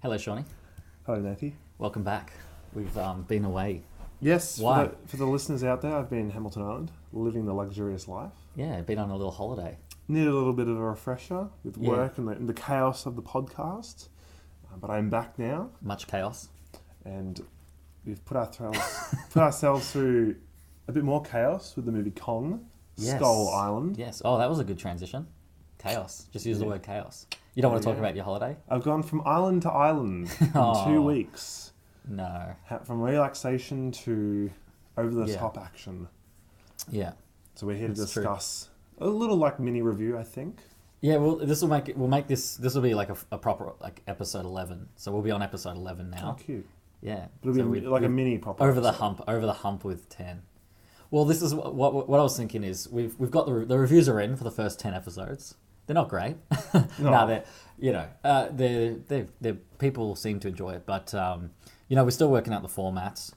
Hello, Shawnee. Hello, Nathan. Welcome back. We've been away. Yes, Why? for the listeners out there, I've been in Hamilton Island, living the luxurious life. Yeah, been on a little holiday. Needed a little bit of a refresher with work and the chaos of the podcast. But I'm back now, Much chaos. and we've put ourselves through a bit more chaos with the movie Kong, Yes. Skull Island. Yes. Oh, that was a good transition. Chaos. Just use the word chaos. You don't want to talk about your holiday? I've gone from island to island in Oh. 2 weeks. No. From relaxation to over-the-top action. Yeah. So we're here to That's true. discuss a little mini review, I think. Yeah. Well, this will be like a proper episode 11. So we'll be on episode 11 now. Oh, cute. Yeah. It'll So be a mini proper over the episode. hump with 10. Well, this is what I was thinking is we've got the reviews are in for the first 10 episodes. They're not great. No. They're people seem to enjoy it, but we're still working out the formats.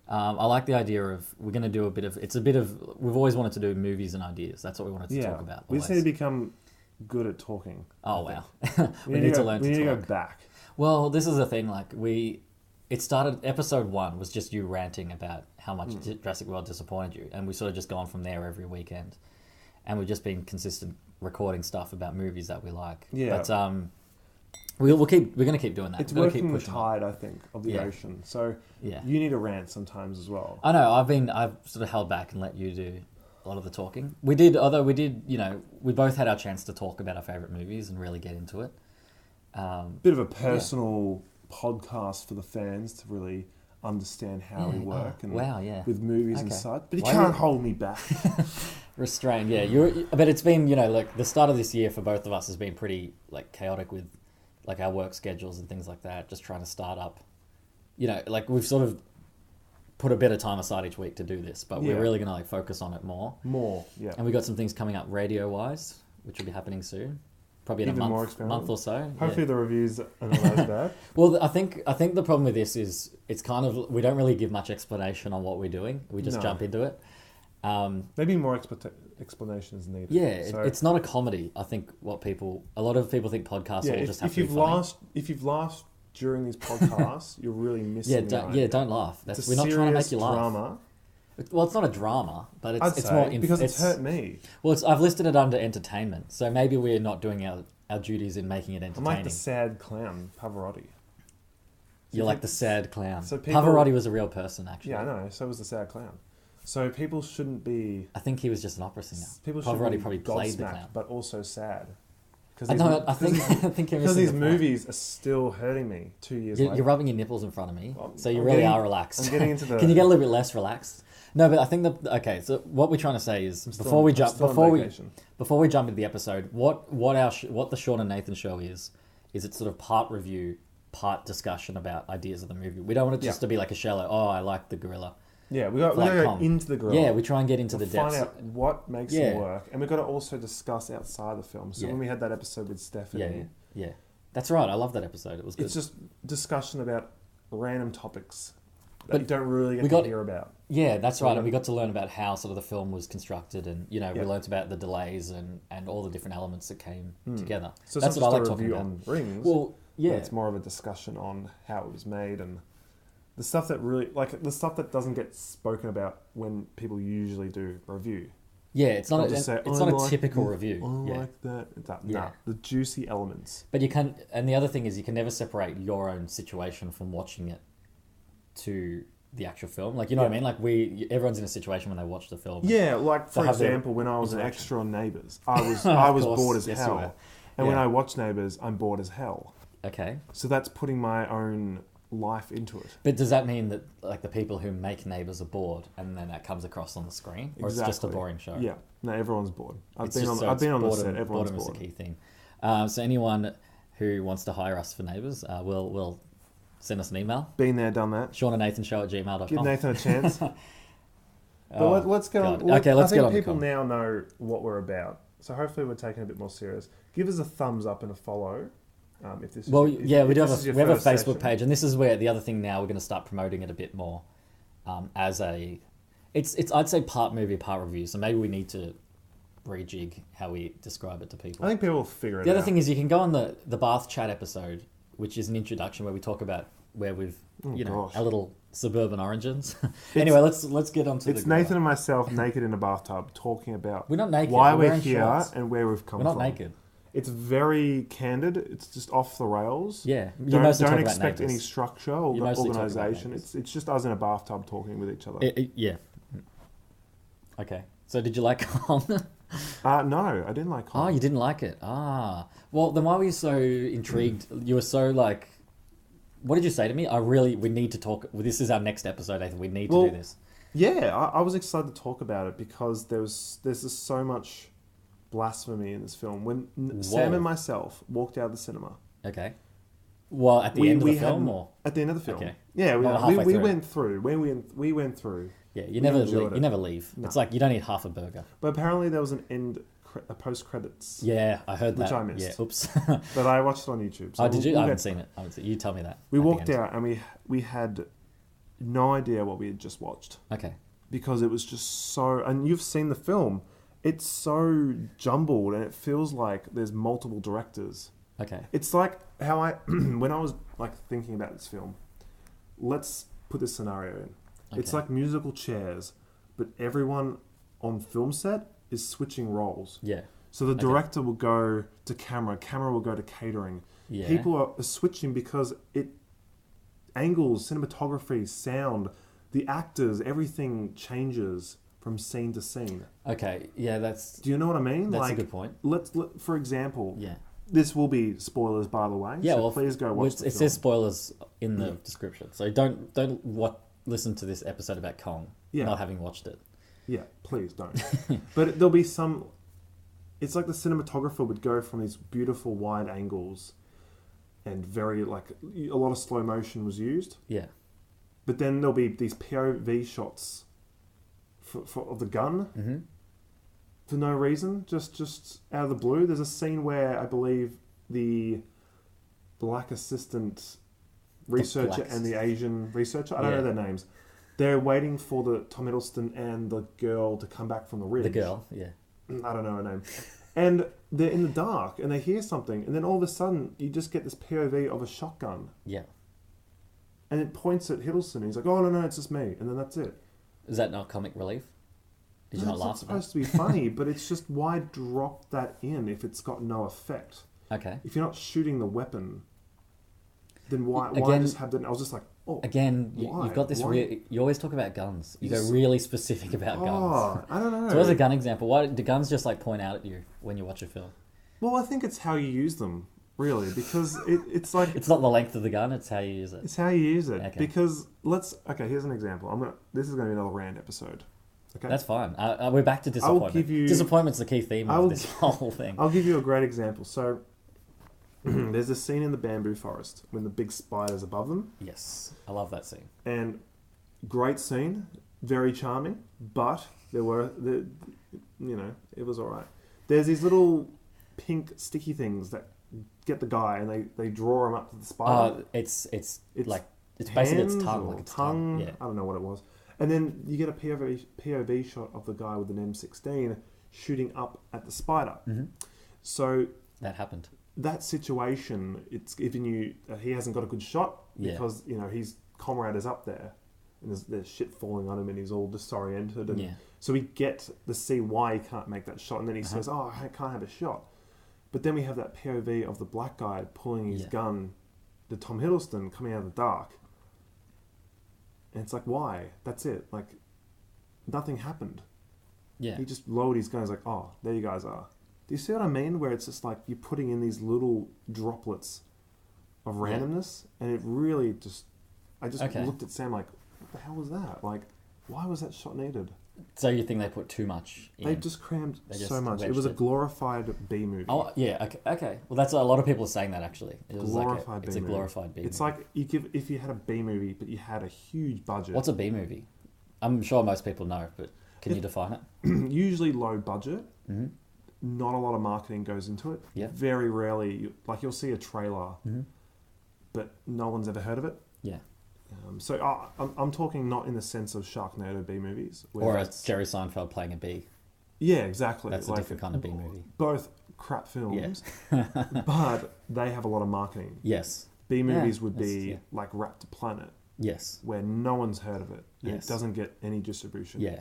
I like the idea of we're going to do we've always wanted to do movies and ideas. That's what we wanted to talk about. We just need to become good at talking. Oh wow, We need to learn We to need to talk. go back. Well, this is the thing. It started. Episode 1 was just you ranting about how much Jurassic World disappointed you, and we sort of just gone from there every weekend, and we've just been consistent recording stuff about movies that we like. Yeah. But we're going to keep doing that. It's We're gonna keep working the pushing it. tide, I think, of the Yeah. ocean. So Yeah. you need to rant sometimes as well. I know. I've sort of held back and let you do a lot of the talking. We did, we both had our chance to talk about our favorite movies and really get into it. Bit of a personal podcast for the fans to really understand how we work with movies and Okay. such. But you Why can't you- hold me back. Restrained, yeah. But it's been, the start of this year for both of us has been pretty chaotic with our work schedules and things like that. Just trying to start up, we've sort of put a bit of time aside each week to do this, but we're really going to focus on it more. Yeah. And we got some things coming up radio wise, which will be happening soon, probably in Even a more month experimental. or so. Hopefully Yeah. the reviews are not as bad. Well, I think the problem with this is it's kind of we don't really give much explanation on what we're doing. We just No. jump into it. Maybe more explanation is needed. Yeah, So, it's not a comedy. I think a lot of people think podcasts all just have if to be you've funny. if you've laughed during these podcasts, you're really missing. Don't laugh. It's a We're not trying to make serious you laugh. drama. Well, it's not a drama, but I'd it's say, more because it's hurt me. Well, I've listed it under entertainment, so maybe we're not doing our duties in making it I'm entertaining. like the sad clown, Pavarotti. You're like the sad clown. So people- Pavarotti was a real person, actually. Yeah, I know. So was the sad clown. So people shouldn't be. I think he was just an opera singer. People should Pavarotti be probably played the gobsmacked, clown. but also sad. I think I think you're Because missing these the point. movies are still hurting me 2 years You're, later. you're rubbing your nipples in front of me, Well, so you I'm really getting- are relaxed. I'm getting into the- Can you get a little bit less relaxed? No, but I think so what we're trying to say is I'm before we jump still on before vacation. we jump into the episode, what the Shaun and Nathan show is it's sort of part review, part discussion about ideas of the movie. We don't want it just to be like a shallow. Oh, I like the gorilla. Yeah, we got to Like go Kong. into the gorilla. Yeah, we try and get into the find depths. out what makes Yeah. it work, and we've got to also discuss outside the film. So Yeah. when we had that episode with Stephanie, Yeah, that's right. I love that episode. It was good. it's just discussion about random topics that But you don't really we get got- to hear about. Yeah, that's right. And we got to learn about how sort of the film was constructed, and we Yeah. learnt about the delays and all the different elements that came together. So that's it's what I not like just a talking review about. on Rings. Well, yeah, but it's more of a discussion on how it was made and the stuff that really, the stuff that doesn't get spoken about when people usually do a review. yeah. It's not They'll a, just say, it's "I not a like typical this, review. I Yeah. like that. Yeah. Nah, the juicy elements. But you can, and the other thing is you can never separate your own situation from watching it to the actual film. Like, you know what I mean? Like everyone's in a situation when they watch the film. Yeah, like for have their example, when I was an interaction. extra on Neighbours, I was course. bored as Yes, you hell. were. And when Yeah. I watch Neighbours, I'm bored as hell. Okay. So that's putting my own life into it. But does that mean that the people who make Neighbours are bored, and then that comes across on the screen, or it's just a boring show? Yeah, no, everyone's bored. I've It's been just- on the boredom- set. Everyone's boredom is bored. the key thing. So anyone who wants to hire us for Neighbours, will send us an email. Been there, done that. Shaun and Nathan show at gmail.com. Give Nathan a chance. But Oh, let's get on. God. Okay, let's I get think on the people com. now know what we're about. So hopefully we're taking it a bit more serious. Give us a thumbs up and a follow. If this Well, is, if, yeah, we if do this have is a your we have a first Facebook session. page, and this is where the other thing now we're going to start promoting it a bit more, as a, it's I'd say part movie, part review. So maybe we need to rejig how we describe it to people. I think people will figure it out. The other thing is you can go on the bath chat episode which is an introduction where we talk about where we've, gosh. our little suburban origins. Anyway, let's get on to It's Nathan and myself naked in a bathtub talking about We're not naked. why We're we're wearing here shorts. and where we've come We're not from. naked. It's very candid. It's just off the rails. Yeah. You Don't mostly talk about expect any neighbours. structure or You mostly talk about organisation. neighbours. It's just us in a bathtub talking with each other. Yeah. Okay. So did you like Kong? No, I didn't like Oh, Kong. you didn't like it. Well, then why were you so intrigued? You were so like, what did you say to me? We need to talk. Well, this is our next episode, Nathan. We need to do this. Yeah, I was excited to talk about it because there's just so much blasphemy in this film. When Sam Whoa. and myself walked out of the cinema, Okay. Well, at the end of the film, hadn't- or at the end of the film, Okay. yeah, Well, halfway we through. went through. When we went through, yeah, you we never enjoyed leave. it. You never leave. No. It's like you don't eat half a burger. but apparently there was a post credits Yeah, I heard Which that. I missed. Yeah. Oops. that I watched on YouTube. So Oh, did you? we'll I haven't get- seen it. You tell me that. We at the walked end. out and we had no idea what we had just watched Okay. because it was just so. And you've seen the film. It's so jumbled and it feels like there's multiple directors. Okay. It's like how I, when I was like thinking about this film, let's put this scenario in. It's Okay. like musical chairs, but everyone on film set is switching roles. Yeah. So the director will go to camera will go to catering. Yeah. People are switching because angles, cinematography, sound, the actors, everything changes from scene to scene. Okay. Yeah, that's Do you know what I mean? a like, good point. for example, Yeah. this will be spoilers, by the way. Yeah. so Well, please go watch the It film. says spoilers in the description, so don't listen to this episode about Kong. Yeah. Not having watched it. Yeah, please don't. But there'll be some. It's like the cinematographer would go from these beautiful wide angles, and very like a lot of slow motion was used. Yeah. But then there'll be these POV shots of the gun Mm-hmm. for no reason, just out of the blue. There's a scene where I believe the black assistant researcher black and the Asian researcher, I don't Yeah. know their names, they're waiting for the Tom Hiddleston and the girl to come back from the ridge. The girl. Yeah. I don't know her name. And they're in the dark and they hear something, and then all of a sudden you just get this POV of a shotgun, Yeah. and it points at Hiddleston. And he's like, "Oh no, it's just me," and then that's it. Is that not comic relief? Did you No, not it's laugh supposed about to be funny, but it's just why drop that in if it's got no effect? it? Okay. If you're not shooting the weapon, then why Again- just have that? I was just like, oh, Again, Why? you've got this. Why? You always talk about guns. You You go just- really specific about guns. oh, I don't know. So, as a gun example, why do guns just like point out at you when you watch a film? Well, I think it's how you use them, really, because it's like It's not the length of the gun; it's how you use it. it's how you use it. Okay. Because here's an example. This is gonna be another rant episode. Okay. That's fine. We're back to disappointment. give you- Disappointment's the key theme I of will- this whole thing. I'll give you a great example. So there's a scene in the bamboo forest when the big spider's above them, Yes, I love that scene. and great scene, very charming, but it was all right. There's these little pink sticky things that get the guy, and they draw him up to the spider. It's It's like it's basically its hands tongue, or like its tongue. tongue. Yeah. I don't know what it was. And then you get a POV shot of the guy with an M16 shooting up at the spider. Mm-hmm. So That happened. that situation, it's giving you he hasn't got a good shot Yeah. because his comrade is up there and there's shit falling on him and he's all disoriented, and Yeah. so we get to see why he can't make that shot, and then he says, "Oh, I can't have a shot." But then we have that POV of the black guy pulling his Yeah. gun, the Tom Hiddleston coming out of the dark, and it's like, why? That's it. Like nothing happened. Yeah. He just lowered his gun. He's like, "Oh, there you guys are." Do you see what I mean? Where it's just like you're putting in these little droplets of randomness, and it really just. I just Okay. looked at Sam like, "What the hell was that? Like, why was that shot needed?" So you think they put too much in? They just crammed They just so much. It wedged was a it. glorified B movie. Oh yeah. Okay. Okay. Well, that's a lot of people are saying that actually. It was Glorified it's a B-movie. glorified B. It's movie. like if you had a B movie, but you had a huge budget. What's a B movie? I'm sure most people know, but can you define it? Usually low budget. Mm-hmm. Not a lot of marketing goes into it. Yeah. Very rarely, you'll see a trailer, Mm-hmm. but no one's ever heard of it. Yeah. So I'm talking not in the sense of Sharknado B movies. where Or a it's- Jerry Seinfeld playing a bee. Yeah, exactly. That's a different kind of B movie. Both crap films, but they have a lot of marketing. Yes. B movies would that's- be yeah. like Raptor Planet, Yes. where no one's heard of it. And Yes. it doesn't get any distribution. Yeah.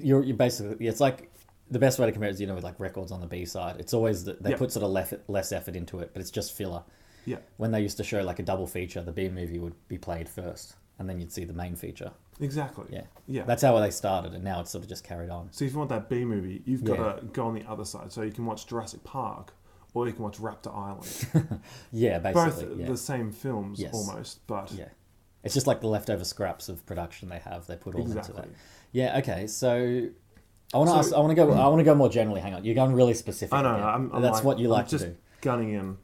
You're basically, it's like, the best way to compare it is, with like records on the B side. It's always that they Yeah. put sort of less effort into it, but it's just filler. Yeah. When they used to show like a double feature, the B movie would be played first, and then you'd see the main feature. Exactly. Yeah. Yeah. That's how they started, and now it's sort of just carried on. So if you want that B movie, you've got Yeah. to go on the other side. So you can watch Jurassic Park, or you can watch Raptor Island. Yeah, basically. Both yeah. the same films, Yes. almost, but Yeah. It's just like the leftover scraps of production they have. They put all exactly. into that. Yeah. Okay. So I want to So- ask. I want to go more generally. Hang on. You're going really specific. I know. again. I'm That's like, what you I'm like just to do. gunning in.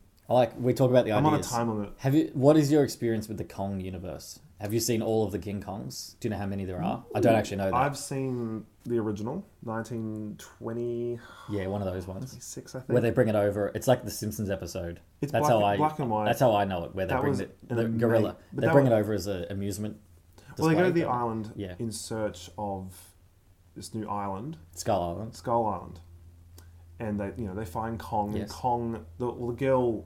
We talk about the I'm on a ideas. time limit. What is your experience with the Kong universe? Have you seen all of the King Kongs? Do you know how many there are? I don't actually know that. I've seen the original, 1926, Yeah, one of those ones I think. where they bring it over. It's like the Simpsons episode. It's that's black and white. That's how I know it. Where they That bring was the an gorilla. but They that bring was- it over as an amusement. Well, they go to display, the don't island Yeah. in search of this new island, Skull Island. Skull Island, and they find Kong. Yes. And Kong, the girl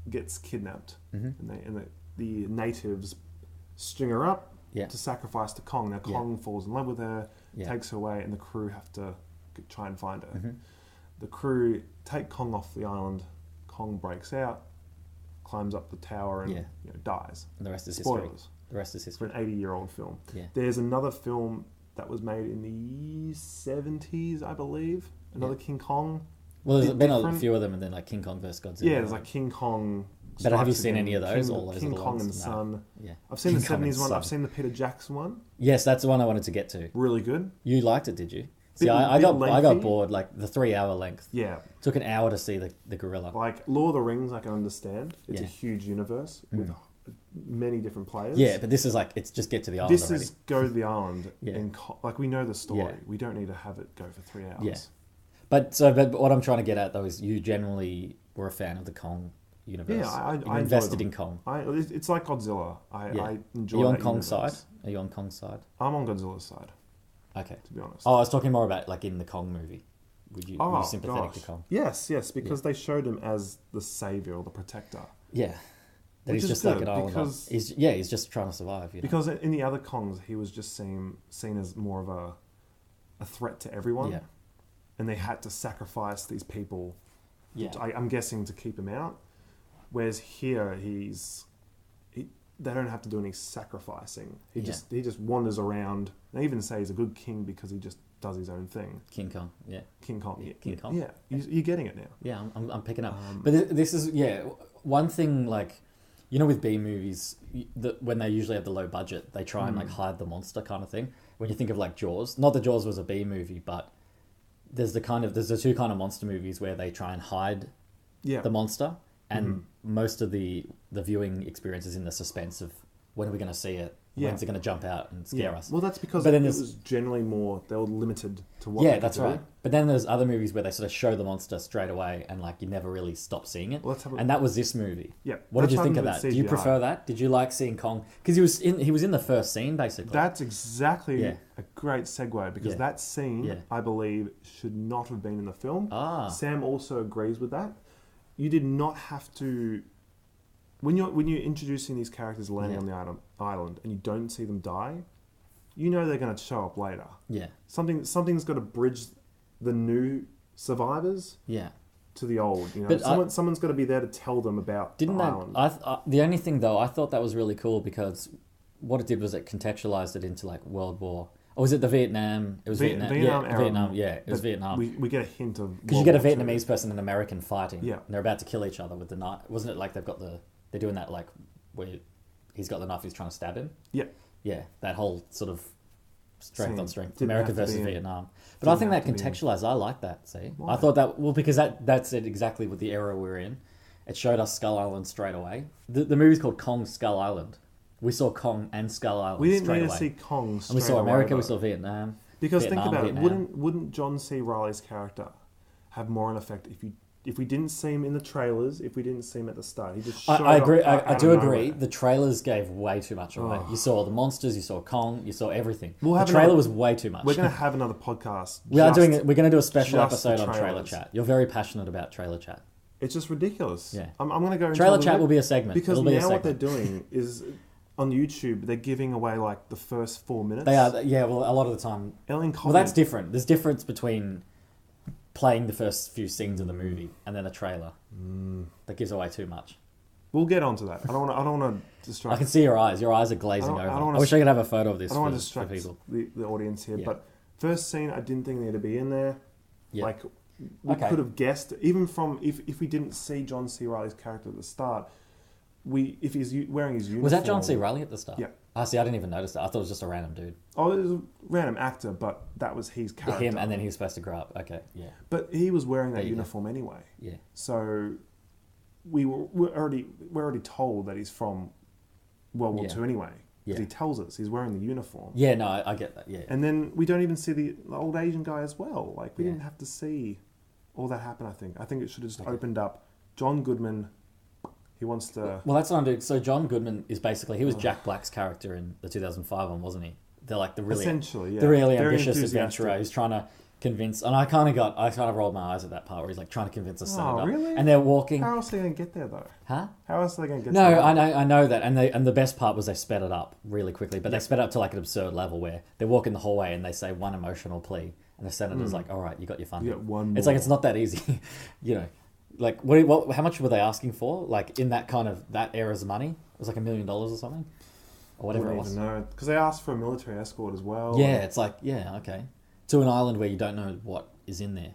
gets kidnapped, Mm-hmm. and the natives string her up Yeah. to sacrifice to Kong. Now Kong falls in love with her, Yeah. takes her away, and the crew have to try and find her. Mm-hmm. The crew take Kong off the island. Kong breaks out, climbs up the tower, and Yeah. dies. And the rest is history. Spoilers The rest is for history. an 80-year-old film. Yeah. There's another film that was made in the 70s, I believe. Another Yeah. King Kong. Well, there's Bit been a different. few of them, and then like King Kong vs Godzilla. Yeah, there's like King Kong. But have you Strikes seen Again, any of those? King, All those King other Kong ones? and No. Son. Yeah. I've seen the King Kong and 70s one. Son. I've seen the Peter Jackson one. Yes, that's the one I wanted to get to. Really good. You liked it, did you? See, Bit- I bit got lengthy. bored. Like the 3-hour length Yeah. took an hour to see the gorilla. Like Lord of the Rings, I can understand. It's a Yeah. huge universe with many different players. Yeah, but this is like it's just get to the island This already. is go to the island Yeah. and like we know the story. Yeah. We don't need to have it go for 3 hours. Yeah. But what I'm trying to get at though is you generally were a fan of the Kong universe. Yeah, I You're enjoy invested them. in Kong. It's like Godzilla. Yeah. I enjoy Are you on that Kong's universe. side? Are you on Kong's side? I'm on Godzilla's side, Okay. to be honest. Oh, I was talking more about like in the Kong movie. Were you sympathetic to gosh. Kong? Yes, because they showed him as the savior or the protector. Yeah. That Which he's is just like good, an islander. because- He's just trying to survive. Because in the other Kongs, he was just seen as more of a threat to everyone. Yeah. And they had to sacrifice these people, Yeah. I'm guessing, to keep him out. Whereas here, they don't have to do any sacrificing. He just wanders around. They even say he's a good king because he just does his own thing. King Kong. Yeah. King Kong. Yeah, King Kong. Yeah, you're getting it now. Yeah, I'm picking up. But this is one thing like with B movies when they usually have the low budget, they try and like hide the monster kind of thing. When you think of like Jaws, not that Jaws was a B movie, but there's the two kind of monster movies where they try and hide the monster, and most of the viewing experience is in the suspense of when are we going to see it. Yeah. When's it going to jump out and scare us? Well, that's because But then it there's- was generally they were limited to what. Yeah, they that's could do. right. But then there's other movies where they sort of show the monster straight away, and like you never really stop seeing it. Well, let's have a- And that was this movie. Yeah, What did that's you what think of happens that? with Do you CGI. prefer that? Did you like seeing Kong? Because he was in the first scene basically. That's exactly Yeah. a great segue because Yeah. that scene, Yeah. I believe, should not have been in the film. Ah. Sam also agrees with that. You did not have to. When you're introducing these characters landing Yeah. on the island and you don't see them die, you know they're going to show up later. Yeah, Something's got to bridge the new survivors yeah. to the old. But someone's got to be there to tell them about Didn't the that? island. The only thing though, I thought that was really cool because what it did was it contextualized it into like World War. Or was it the Vietnam? It was Vietnam. era, Vietnam. Yeah, it was but Vietnam. We get a hint of Because you get a World War II. Vietnamese person and an American fighting. Yeah. And they're about to kill each other with the knife. Wasn't it like they're doing that like where he's got the knife, he's trying to stab him? Yeah. Yeah, that whole sort of strength Same. on strength. Didn't America have to versus be in- Vietnam. But I didn't think that have to be in. contextualized, I like that, see? Why? I thought that, because that's it exactly what the era we're in. It showed us Skull Island straight away. The movie's called Kong Skull Island. We saw Kong and Skull Island We didn't straight need away. to see Kong And we straight saw away, America, though. we saw Vietnam. Because Vietnam, think about Vietnam. it, wouldn't John C. Reilly's character have more an effect if we didn't see him in the trailers, if we didn't see him at the start? He just showed I agree. up I out do of agree. nowhere. The trailers gave way too much away. Oh. You saw the monsters, you saw Kong, you saw everything. We'll The have trailer another- was way too much. We're going to have another podcast. We're going to do a special just the episode on trailer trailers. chat. You're very passionate about trailer chat. It's just ridiculous. Yeah. I'm going to go into Trailer a chat little will be a segment. because It'll be a now what they're segment. doing is on YouTube they're giving away like the first 4 minutes. They are, yeah. Well, a lot of the time. Ellen Well, Collins. that's different. There's difference between playing the first few scenes of the movie and then a trailer that gives away too much. We'll get onto that. I don't want to distract. I can see your eyes. Your eyes are glazing over. I don't wanna I wish I could have a photo of this I don't want to for distract people. the audience here, Yeah. but first scene I didn't think needed to be in there. Yeah. Like we Okay. could have guessed, even from if we didn't see John C. Reilly's character at the start, if he's wearing his uniform. Was that John C. Reilly at the start? Yeah. I see. I didn't even notice that. I thought it was just a random dude. Oh, it was a random actor, but that was his character. Him, and then he was supposed to grow up. Okay, yeah, But he was wearing that There you go. uniform anyway. yeah. So we're already told that he's from World War Yeah. II anyway. Because Yeah. he tells us he's wearing the uniform. Yeah, no, I get that. Yeah, And then we don't even see the old Asian guy as well. Like we Yeah. didn't have to see all that happen. I think it should have just Okay. opened up. John Goodman, he wants to. well, that's what I'm doing. So John Goodman is basically he was Jack Black's character in the 2005 one, wasn't he? They're like the really Essentially, yeah. the really Very ambitious enthusiastic. adventurer who's trying to convince. And I kind of rolled my eyes at that part where he's like trying to convince a senator. really? And they're walking. How else are they going to get there though? Huh? How else are they going to get No, there? I know that, and the best part was they sped it up really quickly, but they sped it up to like an absurd level where they walk in the hallway and they say one emotional plea, and the senator's like, "All right, you got your funding." You get one It's like more. it's not that easy, you know. Like how much were they asking for? Like in that kind of that era's money, it was like $1 million or something, or whatever it I don't was. even know because they asked for a military escort as well. Yeah, it's like okay, to an island where you don't know what is in there. You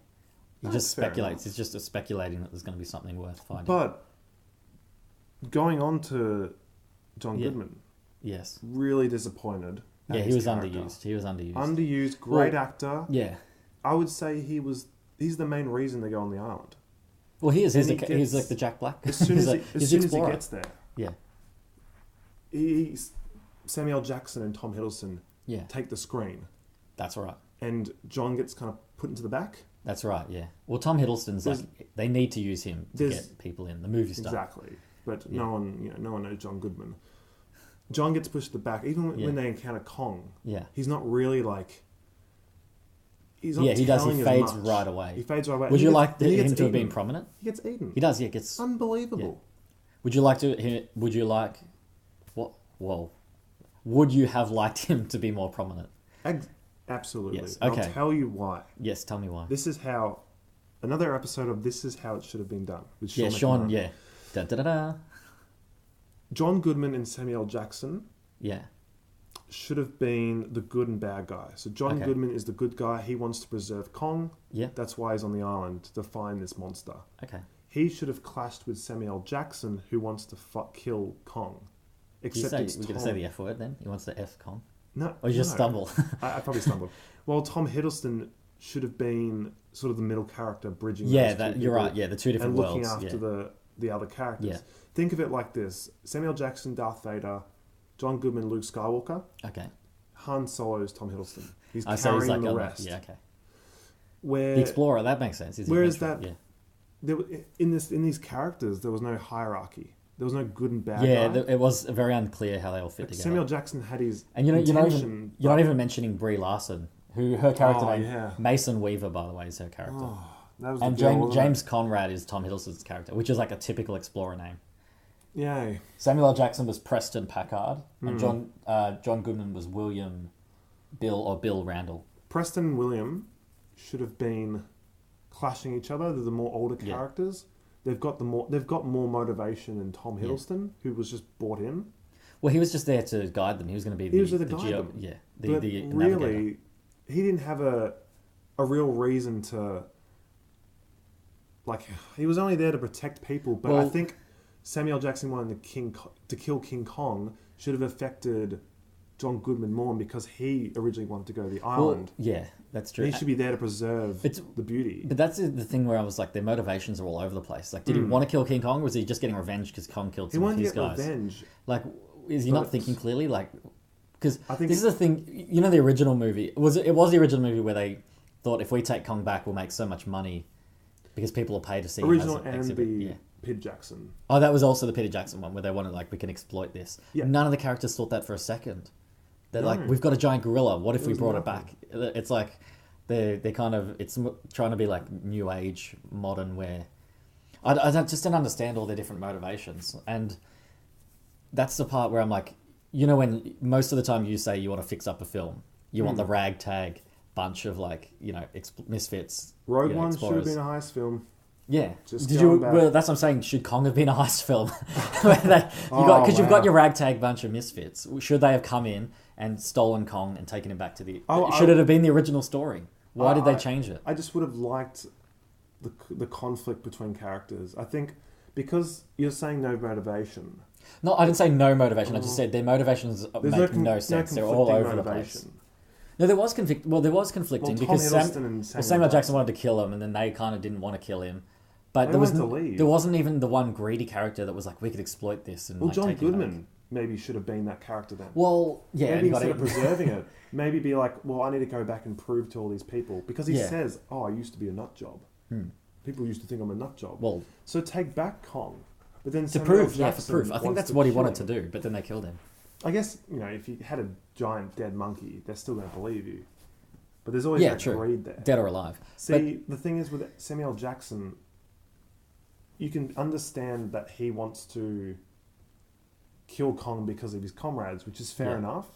That's just fair speculate. enough. It's just speculating that there's going to be something worth finding. But going on to John Yeah. Goodman, yes, really disappointed. at yeah, he his was character. underused. He was underused. Underused, great Well, actor. Yeah. I would say he's the main reason they go on the island. Well, he is. He's, And he's like the Jack Black. As soon He's as, like- he, as, he's soon the as he explorer. gets there, Yeah, he's Samuel Jackson and Tom Hiddleston yeah, take the screen, that's right. and John gets kind of put into the back. That's right. Yeah. Well, Tom Hiddleston's There's- like they need to use him to there's- get people in the movie star. Exactly, but Yeah. no one knows John Goodman. John gets pushed to the back, even when, Yeah. when they encounter Kong. Yeah. He's not really like. He's not Yeah, he does. telling He as fades much. right away. He fades right away. Would He you gets- like and he him gets to have been eaten. prominent? He gets eaten. He does. Yeah. Gets. Unbelievable. Would you like to? Would you like? What? Well, would you have liked him to be more prominent? Absolutely. Yes, And okay. I'll tell you why. Yes. Tell me why. This is how. Another episode of This Is How It Should Have Been Done. With Yeah, Sean. McMahon. Yeah. Da da da da. John Goodman and Samuel Jackson Yeah. should have been the good and bad guy. So John Okay. Goodman is the good guy. He wants to preserve Kong. Yeah. That's why he's on the island, to find this monster. Okay. He should have clashed with Samuel Jackson, who wants to kill Kong. Did you Except say it's we're Tom. going to say the F word then? He wants to F Kong. No, Or you just no. stumble. I probably stumbled. Well, Tom Hiddleston should have been sort of the middle character bridging. Yeah, those that two you're people right. Yeah, the two different and looking worlds. after Yeah. the other characters. Yeah. Think of it like this: Samuel Jackson, Darth Vader, John Goodman, Luke Skywalker, Okay. Han Solo's Tom Hiddleston. He's I say carrying he's like the a rest. yeah. Okay. Where The Explorer. That makes sense. He's the whereas adventurer, that- there, in these characters, there was no hierarchy. There was no good and bad Yeah, guy. it was very unclear how they all fit Like, together. Samuel Jackson had his And you're not intention, even mentioning Brie Larson, who her character Oh, name yeah. Mason Weaver, by the way, is her character. that was And the girl, James, wasn't it? James Conrad is Tom Hiddleston's character, which is like a typical explorer name. Yay. Samuel L. Jackson was Preston Packard, and Hmm. John Goodman was Bill Randall. Preston and William should have been clashing each other. They're the more older Yeah. characters. They've got more motivation than Tom Hiddleston, who was just brought in. Well, he was just there to guide them. He was going to be He was there to guide them. yeah, But the navigator. really, he didn't have a real reason to. Like, he was only there to protect people. But I Well- think Samuel Jackson wanting to kill King Kong should have affected John Goodman more because he originally wanted to go to the Well, island. yeah, that's true. He should be there to preserve It's- the beauty. But that's the thing where I was like, their motivations are all over the place. Like, did he want to kill King Kong, or was he just getting revenge because Kong killed He some of wanted to his get guys? revenge. Like, is he But not it's- thinking clearly? Like, because I think this is the thing. You know, the original movie it was the original movie where they thought if we take Kong back, we'll make so much money because people will pay to see Original him as an and exhibit. the Yeah. Peter Jackson. Oh, that was also the Peter Jackson one where they wanted like we can exploit this. Yeah. None of the characters thought that for a second. They're like, No. we've got a giant gorilla. What if It we was brought it nothing. back? It's like they're kind of trying to be like new age modern where just don't understand all their different motivations. And that's the part where I'm like, when most of the time you say you want to fix up a film, you want the ragtag bunch of misfits. Rogue One should have explorers. been a heist film. Yeah. Just Did going you? back. Well, that's what I'm saying. Should Kong have been a heist film? Because you've got your ragtag bunch of misfits. Should they have come in and stolen Kong and taken him back to the? Should it have been the original story? Why did they change it? I just would have liked the conflict between characters. I think because you're saying no motivation. No, I didn't say no motivation. I just said their motivations make no sense. They're all over the place. No, there was conflict. Well, there was conflicting because Samuel Jackson wanted to kill him, and then they kind of didn't want to kill him. But there wasn't even the one greedy character that was like, we could exploit this. And John Goodman maybe should have been that character then. Well, yeah. Maybe instead of preserving it, maybe be like, well, I need to go back and prove to all these people. Because he says, I used to be a nut job. People used to think I'm a nut job. Well, so take back Kong. But then to prove. I think that's what he wanted to do, but then they killed him. I guess, if you had a giant dead monkey, they're still going to believe you. But there's always that greed there. Dead or alive. See, the thing is with Samuel Jackson, you can understand that he wants to kill Kong because of his comrades, which is fair enough.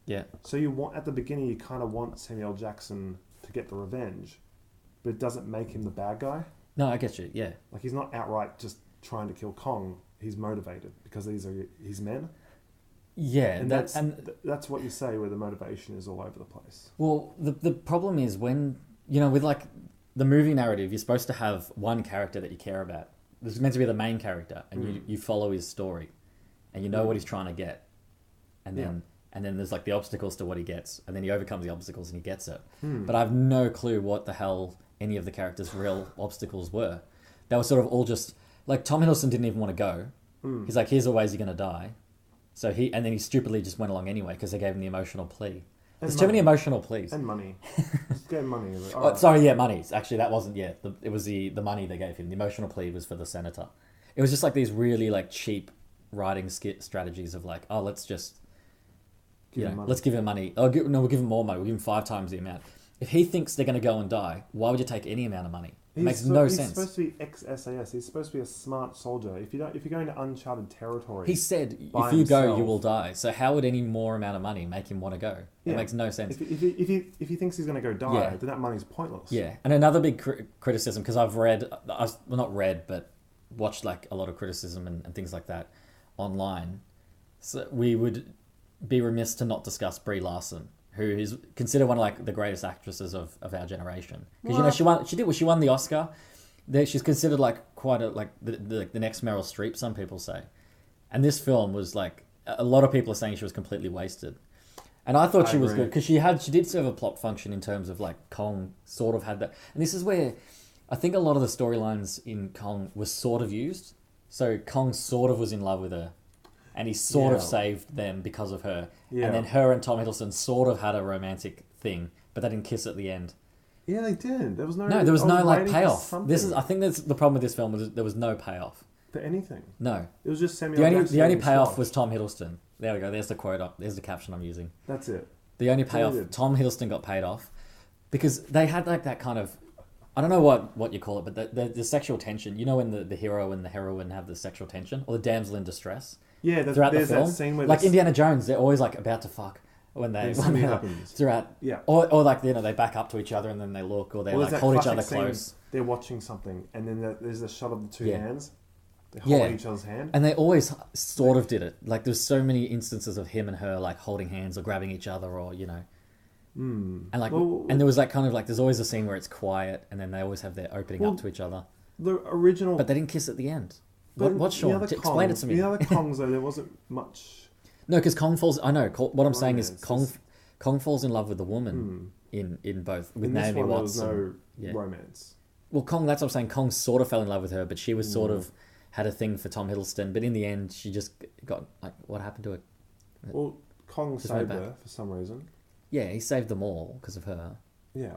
Yeah. So at the beginning, you kind of want Samuel Jackson to get the revenge, but it doesn't make him the bad guy. No, I get you, yeah. Like, he's not outright just trying to kill Kong. He's motivated because these are his men. Yeah, and that's what you say where the motivation is all over the place. Well, the problem is when, with like the movie narrative, you're supposed to have one character that you care about. This is meant to be the main character, and you follow his story, and you know what he's trying to get, and then there's like the obstacles to what he gets, and then he overcomes the obstacles and he gets it. But I have no clue what the hell any of the characters' real obstacles were. They were sort of all just like Tom Hiddleston didn't even want to go. He's like, here's the ways you're going to die. So and then he stupidly just went along anyway because they gave him the emotional plea. There's too many emotional pleas. And money. Just get money. Right. Sorry, money. Actually, that wasn't, it was the money they gave him. The emotional plea was for the senator. It was just like these really like cheap writing strategies of like, let's just, let's give him money. We'll give him more money. We'll give him 5 times the amount. If he thinks they're going to go and die, why would you take any amount of money? It makes no sense. He's supposed to be ex-SAS. He's supposed to be a smart soldier. If you're going to uncharted territory, he said, if you go, you will die. So how would any more amount of money make him want to go? It makes no sense. If he thinks he's going to go die, then that money's pointless. Yeah, and another big criticism, because I've not read, but watched like a lot of criticism and things like that online. So we would be remiss to not discuss Brie Larson, who is considered one of like the greatest actresses of our generation. Because she won the Oscar. She's considered like quite the next Meryl Streep, some people say. And this film was like, a lot of people are saying she was completely wasted. And I thought she was good because she did serve a plot function in terms of like Kong sort of had that. And this is where I think a lot of the storylines in Kong was sort of used. So Kong sort of was in love with her. And he sort of saved them because of her. Yeah. And then her and Tom Hiddleston sort of had a romantic thing, but they didn't kiss at the end. Yeah, they did. There was no like payoff. I think that's the problem with this film was there was no payoff. For anything. No. It was just Samuel Jackson. The only payoff was Tom Hiddleston. There we go. There's the quote up. There's the caption I'm using. That's it. The only payoff, Tom Hiddleston got paid off because they had like that kind of, I don't know what you call it, but the sexual tension. You know when the hero and the heroine have the sexual tension, or the damsel in distress. Yeah, throughout there's the film, that scene where like Indiana Jones, they're always like about to fuck when something happens throughout. Yeah, or like they back up to each other and then they look, or they like hold each other close. They're watching something, and then there's a shot of the two hands. They hold each other's hand, and they always sort of did it. Like there's so many instances of him and her like holding hands or grabbing each other, or and like and there was like kind of like there's always a scene where it's quiet, and then they always have their opening up to each other. The original, but they didn't kiss at the end. What's Sean? Explain it to me. The other Kongs, though, there wasn't much. No, because Kong falls. I know. What I'm saying is Kong falls in love with the woman in both with Naomi Watts. There was no romance. Well, Kong. That's what I'm saying. Kong sort of fell in love with her, but she was sort of had a thing for Tom Hiddleston. But in the end, she just got like, what happened to her? Well, Kong saved her for some reason. Yeah, he saved them all because of her. Yeah,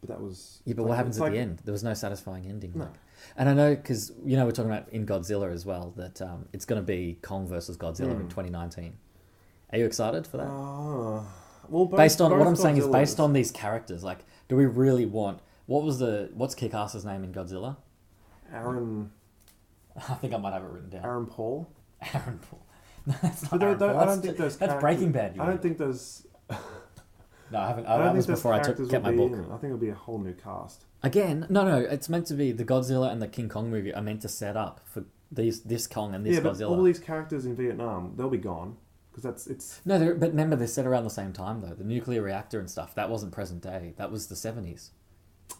but that was. Yeah, but what happens at the end? There was no satisfying ending. No. And I know, because, we're talking about in Godzilla as well, that it's going to be Kong versus Godzilla in 2019. Are you excited for that? Well, based on what I'm saying is based on these characters. Like, do we really want... What's Kick-Ass's name in Godzilla? Aaron... I think I might have it written down. Aaron Paul. Aaron Paul. No, that's not But Aaron Paul. I don't think those. That's Breaking Bad. I don't think those. No, I haven't. I don't That think was those before I characters kept will my be book. in it. I think it'll be a whole new cast. Again, no. It's meant to be the Godzilla and the King Kong movie are meant to set up for this Kong and this But Godzilla. all these characters in Vietnam, they'll be gone because it's. No, but remember they're set around the same time though. The nuclear reactor and stuff that wasn't present day. That was the 70s.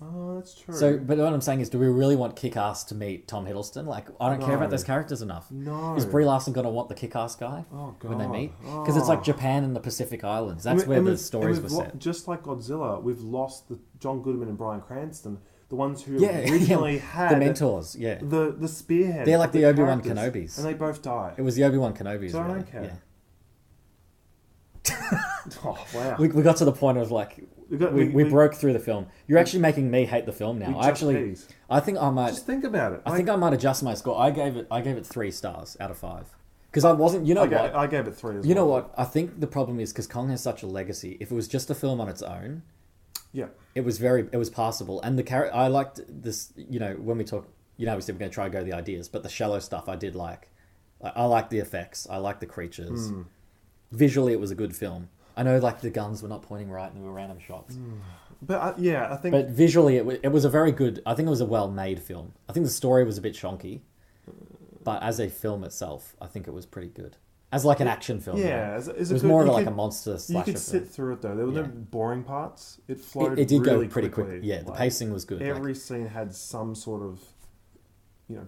Oh, that's true. So, but what I'm saying is, do we really want Kick-Ass to meet Tom Hiddleston? Like, I don't care about those characters enough. No. Is Brie Larson going to want the Kick-Ass guy when they meet? Because it's like Japan and the Pacific Islands. That's where the stories were set. Just like Godzilla, we've lost the John Goodman and Bryan Cranston, the ones who Yeah, originally had the mentors. Yeah, the spearhead. they're like of the Obi-Wan characters, Kenobis, and they both die. It was the Obi-Wan Kenobis. So I really. don't care. Yeah. Oh wow! We got to the point of like we broke through the film. You're actually making me hate the film now. I think I might. Just think about it. I think I might adjust my score. I gave it 3 stars out of 5 because I wasn't. You know what? I gave it 3 as well. You know what? I think the problem is because Kong has such a legacy. If it was just a film on its own, yeah, it was passable. And the I liked this. You know, when we talk, obviously we're going to try and go the ideas, but the shallow stuff I did like. I like the effects. I like the creatures. Visually, it was a good film. I know, like, the guns were not pointing right and there were random shots. But I think. But visually, it was a very good. I think it was a well-made film. I think the story was a bit shonky, but as a film itself, I think it was pretty good. As like an action film. Yeah, it was more like a monster slasher. You could sit through it though. There were no boring parts. It flowed. It did really go pretty quickly. quick. Yeah, the pacing was good. Every scene had some sort of,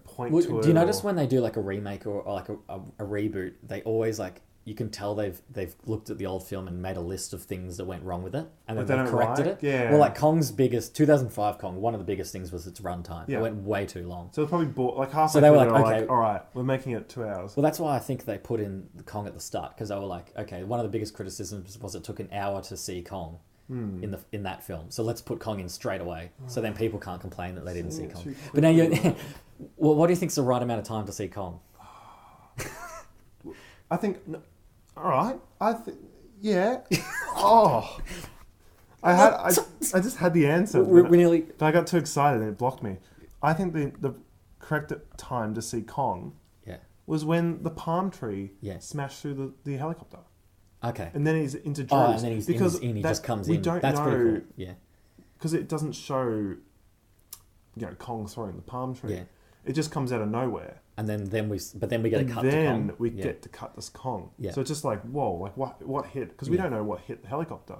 point to it. Do you notice when they do like a remake or like a reboot, they always like. You can tell they've looked at the old film and made a list of things that went wrong with it, and then they corrected it. Yeah. Well, like Kong's biggest 2005 Kong, one of the biggest things was its runtime. Yeah. It went way too long. So it's probably like halfway. So they were like, okay, all right, we're making it 2 hours. Well, that's why I think they put in the Kong at the start because they were like, okay, one of the biggest criticisms was it took an hour to see Kong in that film, so let's put Kong in straight away, so then people can't complain that they didn't see Kong. But now well, what do you think's the right amount of time to see Kong? I think. All right. Yeah. Oh. I just had the answer. We nearly. But I got too excited and it blocked me. I think the correct time to see Kong was when the palm tree smashed through the helicopter. Okay. And then he's into Oh, Drews. and then he just comes in. We don't That's know. pretty cool. Yeah. Because it doesn't show, Kong throwing the palm tree. Yeah. It just comes out of nowhere. And then we get a cut to Kong. Then we get to cut this Kong. Yeah. So it's just like, whoa, like what hit? Because we don't know what hit the helicopter.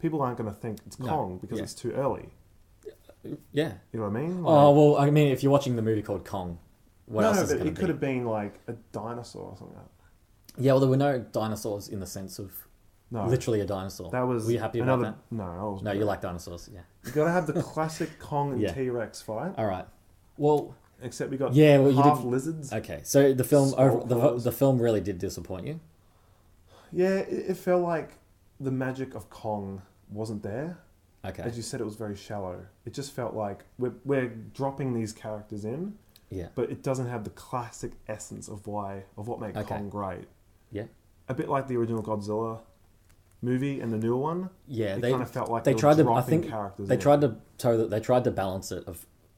People aren't going to think it's Kong because it's too early. Yeah. You know what I mean? Oh, well, I mean, if you're watching the movie called Kong, what else is it going to be? It could have been like a dinosaur or something like that. Yeah, well, there were no dinosaurs in the sense of literally a dinosaur. That was. Were you happy about that? No, I was. No, you like dinosaurs, yeah. You got to have the classic Kong and T-Rex fight. All right. Well, except we got half lizards. Okay, so the film the film really did disappoint you. Yeah, it felt like the magic of Kong wasn't there. Okay. As you said, it was very shallow. It just felt like we're dropping these characters in. Yeah. But it doesn't have the classic essence of what made Kong great. Yeah. A bit like the original Godzilla movie and the newer one. Yeah, they kind of felt like they tried to. I think characters they tried to balance it.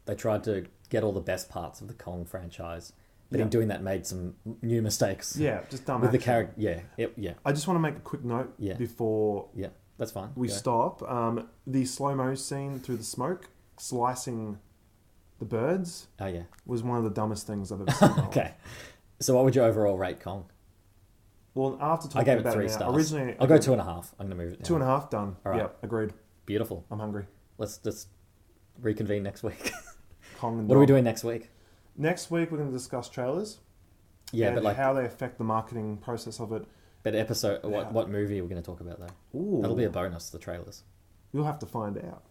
They tried to get all the best parts of the Kong franchise, but in doing that, made some new mistakes. Yeah, just dumb with action. the character. Yeah. I just want to make a quick note before. Yeah, that's fine. We stop. The slow-mo scene through the smoke, slicing the birds. Oh yeah, was one of the dumbest things I've ever seen. Okay, so what would you overall rate Kong? Well, after talking I gave it about 3 stars. Originally, I'll go 2.5. I'm going to move it down. 2.5 done. All right. Yep, agreed. Beautiful. I'm hungry. Let's just reconvene next week. Kong and what are we doing next week? Next week we're going to discuss trailers. Yeah, and but like how they affect the marketing process of it. But what movie are we going to talk about though? Ooh. That'll be a bonus. The trailers. You'll have to find out.